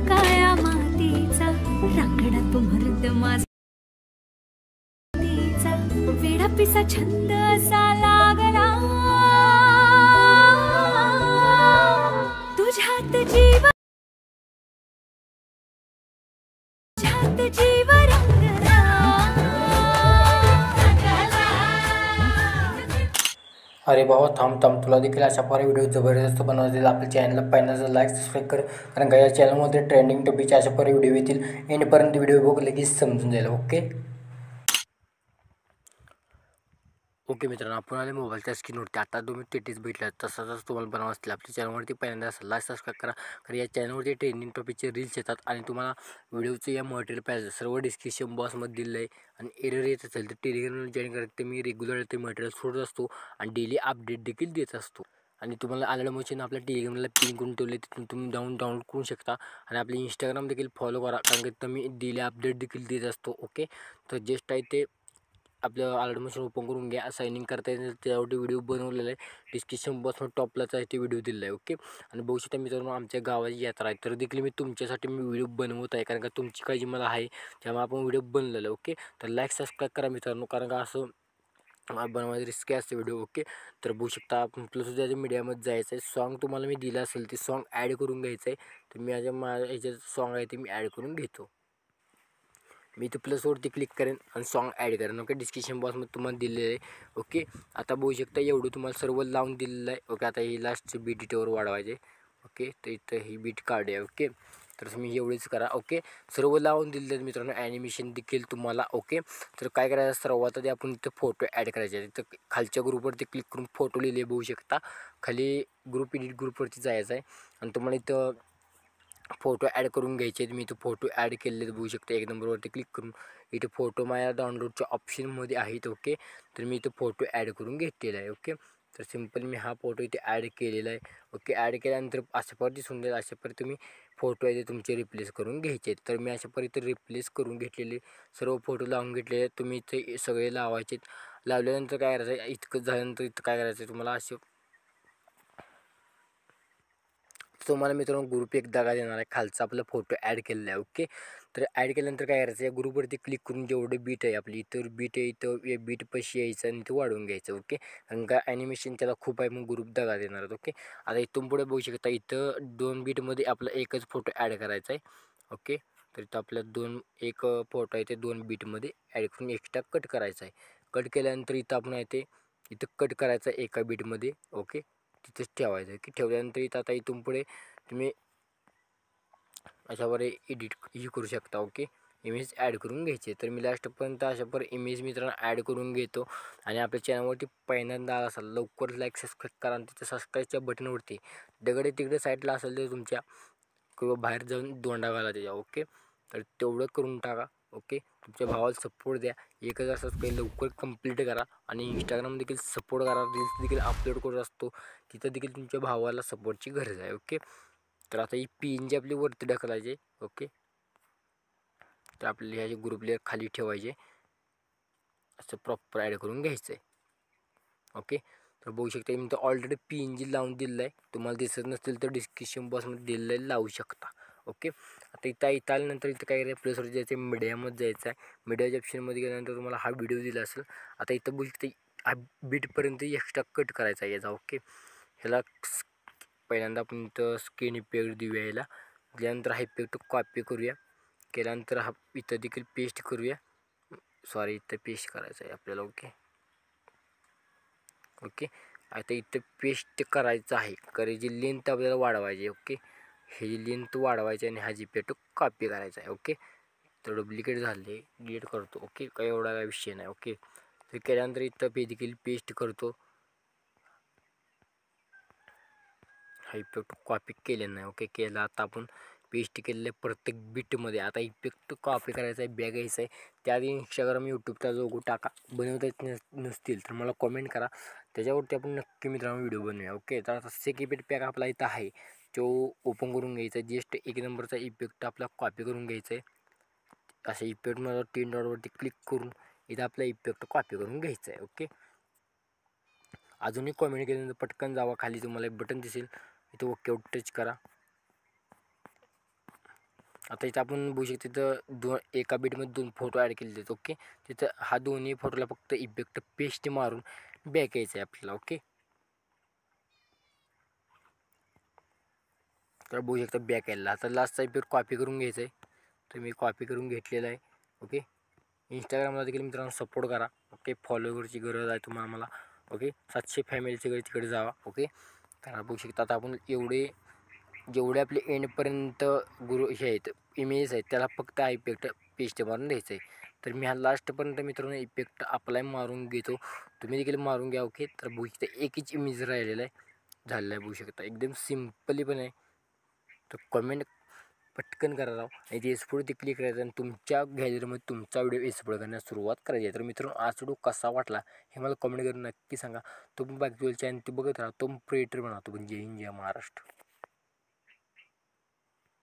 काया मातीचा रांगडा तो मर्द माझा वेडा पिसा छंद असा लागला तुझ्यात जीव रंगला। अरे बाबा थांब तुला देखील अशा प्रकारे व्हिडिओ जबरदस्त बनवायचे आपल्या चॅनलला पहिल्यांदा लाईक सबस्क्राईब कर, कारण का या चॅनलमध्ये ट्रेंडिंग टॉपिकचे अशा प्रकारे व्हिडिओ येतील. एंडपर्यंत व्हिडिओ बघ, लगेच समजून जाईल. ओके मित्रांनो, आपण आले मोबाईलच्या स्क्रीनवरती. आता तुम्ही टेटीस भेटला तसाच तुम्हाला बनवा असतील. आपल्या चॅनलवरती पहिल्यांदा लाईक सबस्क्राईब करा, कारण या चॅनलवरती ट्रेंडिंग टॉपिकचे रील्स येतात आणि तुम्हाला व्हिडिओचं या मटेरियल पाहिजे सर्व डिस्क्रिप्शन बॉक्समध्ये दिलं आहे. आणि एरर येत असेल तर टेलिग्रामला जॉईन करा, ते मी रेग्युलर ते मटेरियल सोडत असतो आणि डेली अपडेट देखील देत असतो. आणि तुम्हाला आलेलं मशीन आपल्या टेलिग्रामला पिन करून ठेवले, तिथून तुम्ही डाउनलोड करू शकता. आणि आपले इंस्टाग्राम देखील फॉलो करा, कारण की तुम्ही डेली अपडेट देखील देत असतो. ओके, तर जस्ट आहे ते आपलं ऑलरेडी मशीन ओपन करून घ्या. साइन इन करता येईल, त्यावरती व्हिडिओ बनवलेला आहे. डिस्क्रिप्शन बॉक्समध्ये टॉपलाच आहे ते व्हिडिओ दिलेला आहे. ओके, आणि बघू शकता मित्रांनो, आमच्या गावाची यात्रा आहे, तर देखील मी तुमच्यासाठी व्हिडिओ बनवत आहे, कारण का तुमची काळजी मला आहे, त्यामुळे आपण व्हिडिओ बनलेलं आहे. ओके, तर लाईक सबस्क्राईब करा मित्रांनो, कारण का असं बनवायचं रिस्की असते व्हिडिओ. ओके, तर बघू शकता आपण प्लस त्याच्या मीडियामध्ये जायचं आहे. सॉन्ग तुम्हाला मी दिलं असेल ते सॉन्ग ॲड करून घ्यायचं आहे. तर मी माझ्या ह्याच्यात सॉन्ग आहे ते मी ॲड करून घेतो. मी इथे प्लसवरती क्लिक करेन आणि सॉन्ग ॲड करेन. ओके, डिस्क्रिप्शन बॉक्समध्ये तुम्हाला दिलेलं आहे. ओके, आता बघू शकता एवढं तुम्हाला सर्व लावून दिलेलं आहे. ओके, आता ही लास्टची बीट इथेवर वाढवायचे. ओके, तर इथं ही बीट काढूया. ओके, तर तुम्ही एवढीच करा. ओके, सर्व लावून दिलेलं आहे मित्रांनो, ॲनिमेशन देखील तुम्हाला. ओके, तर काय करायचं, सर्वात आधी आपण इथं फोटो ॲड करायचे. तिथं खालच्या ग्रुपवरती क्लिक करून फोटो लिहिले बघू शकता. खाली ग्रुप एडिट ग्रुपवरती जायचं आहे आणि तुम्हाला इथं फोटो ॲड करून घ्यायचे. मी इथं फोटो ॲड केलेले बघू शकता. एक नंबरवरती क्लिक करून इथे फोटो माझ्या डाउनलोडच्या ऑप्शनमध्ये आहेत. ओके, तर मी इथं फोटो ॲड करून घेतलेला आहे. ओके, तर सिम्पल मी हा फोटो इथे ॲड केलेला आहे. ओके, ॲड केल्यानंतर अशा पद्धती सुंदर अशा पद्धती तुम्ही फोटो आहे ते तुमचे रिप्लेस करून घ्यायचे. तर मी अशा पद्धती रिप्लेस करून घेतलेले सर्व फोटो लावून घेतलेले. तुम्ही इथे सगळे लावायचे. लावल्यानंतर काय करायचं, इतकं झाल्यानंतर इथं काय करायचं तुम्हाला, असे तुम्हाला मित्रांनो ग्रुप एक जागा देणार आहे, खालचा आपला फोटो ॲड केलेला आहे. ओके, तर ॲड केल्यानंतर काय करायचं, या ग्रुपवरती क्लिक करून जेवढे बीट आहे आपली इतर बीट आहे इथं या बीट पैसे यायचं आणि ते वाढवून घ्यायचं. ओके, कारण का ॲनिमेशन त्याला खूप आहे, मग ग्रुप जागा देणार आहेत. ओके, आता इथून पुढे बघू शकता इथं 2 बीटमध्ये आपला एकच फोटो ॲड करायचा आहे. ओके, तर इथं आपल्या एक फोटो आहे ते 2 बीटमध्ये ॲड करून एक्स्ट्रा कट करायचा आहे. कट केल्यानंतर इथं आपण आहे ते इथं कट करायचं आहे एका बीटमध्ये. ओके, तिथंच ठेवायचं आहे. की ठेवल्यानंतर इथं आता इथून पुढे तुम्ही अशावर एडिट ही करू शकता. ओके, इमेज ॲड करून घ्यायचे. तर मी लास्टपर्यंत अशावर इमेज मित्रांनो ॲड करून घेतो. आणि आपल्या चॅनलवरती पहिल्यांदा आला असाल लवकर लाईक सबस्क्राईब करा आणि तिथं सबस्क्राईबच्या बटनवरती दगडे तिकडे साईडला असेल तर तुमच्या किंवा बाहेर जाऊन दोंडा घाला त्याच्या. ओके, तर तेवढं करून टाका. ओके, तुमच्या भावाला सपोर्ट द्या. एकच असंच काही लवकर कंप्लीट करा आणि इंस्टाग्राम देखील सपोर्ट करा. रील्स देखील अपलोड करत असतो, तिथं देखील तुमच्या भावाला सपोर्टची गरज आहे. ओके, तर आता ही PNG आपली वरती ढकलायचे. ओके, तर आपल्याला ह्याचे ग्रुप लेअर खाली ठेवायचे, असं प्रॉपर ॲड करून घ्यायचं आहे. ओके, तर बघू शकता मी तर ऑलरेडी PNG लावून दिलेलं आहे. तुम्हाला दिसत नसतील तर डिस्क्रिप्शन बॉक्समध्ये दिलेलं आहे, लावू शकता. ओके, आता इथं आल्यानंतर इथं काय करायचं, प्लसवर जायचं आहे, मीडियामध्ये जायचं आहे. मीडियाच्या ऑप्शनमध्ये गेल्यानंतर तुम्हाला हा व्हिडिओ दिला असेल. आता इथं बघू शकता हा बीटपर्यंत एक्स्ट्रा कट करायचा आहे याचा. ओके, ह्याला पहिल्यांदा आपण इथं स्क्रीन इफेक्ट देऊया. याला त्यानंतर हा इफेक्ट कॉपी करूया. केल्यानंतर हा इथं देखील पेस्ट करूया. सॉरी, इथं पेस्ट करायचं आहे आपल्याला. ओके, आता इथं पेस्ट करायचं आहे, करायची लेंथ आपल्याला वाढवायची. ओके, ही लेंथ वाढवायची आणि हा इफेक्ट कॉपी करायचा आहे. ओके, तर डुप्लिकेट झाले, डिलीट करतो. ओके, काही एवढा काय विषय नाही. ओके, तर केल्यानंतर इथं देखील पेस्ट करतो. हा इफेक्ट कॉपी केलेला नाही. ओके, केला. आता आपण पेस्ट केलेलं आहे प्रत्येक बीटमध्ये. आता इफेक्ट कॉपी करायचा आहे, बॅग घ्यायचं आहे. त्याआधी इंस्टाग्राम यूट्यूबचा लोगो टाका. बनवता येत नसतील तर मला कॉमेंट करा, त्याच्यावरती आपण नक्की मित्रांनो व्हिडिओ बनवूया. ओके, तर आता सेक पॅक आपला इथं आहे, तो ओपन करून घ्यायचा आहे. जस्ट एक नंबरचा इफेक्ट आपला कॉपी करून घ्यायचा आहे. अशा इफेक्टमध्ये 3 डॉटवरती क्लिक करून इथं आपला इफेक्ट कॉपी करून घ्यायचा आहे. ओके, अजूनही कॉमेंट केल्यानंतर पटकन जावा, खाली तुम्हाला एक बटन दिसेल, इथं ओके टच करा. आता इथं आपण बघू शकतो तिथं एका बीटमध्ये 2 फोटो ॲड केलेले आहेत. ओके. तिथं हा दोन्ही फोटोला फक्त इफेक्ट पेस्ट मारून बॅक यायचं आहे आपल्याला. ओके. तर बघू शकता बॅक यायला. आता लास्टचा इफेक्ट कॉपी करून घ्यायचा आहे. तर मी कॉपी करून घेतलेला आहे. ओके. इंस्टाग्रामला देखील मित्रांनो सपोर्ट करा. ओके. फॉलोवरची गरज आहे तुम्हाला आम्हाला. ओके. 700 फॅमिलीच्या तिकडे जावा. ओके. तर बघू शकता आता आपण जेवढे आपले एंडपर्यंत हे आहेत इमेजेस आहेत त्याला फक्त हा इफेक्ट पेस्ट मारून द्यायचं आहे. तर मी हा लास्टपर्यंत मित्रांनो इफेक्ट अप्लाय मारून घेतो. तुम्ही देखील मारून घ्या. ओके. तर बघू शकता एकच इमेज राहिलेला आहे झालेला आहे. बघू शकता एकदम सिम्पली पण आहे. तर कमेंट पटकन करा राव आणि ते एक्सपोर्टवरती क्लिक करायचं आणि तुमच्या गॅलरीमध्ये तुमचा व्हिडिओ एक्सपोर्ट करण्यास सुरुवात करायची आहे. तर मित्रांनो आज व्हिडिओ कसा वाटला हे मला कमेंट करून नक्की सांगा. तो पण बाकी चॅनल ते बघत राहा. तो क्रिएटर बनवा. तो पण जय हिंद जय महाराष्ट्र.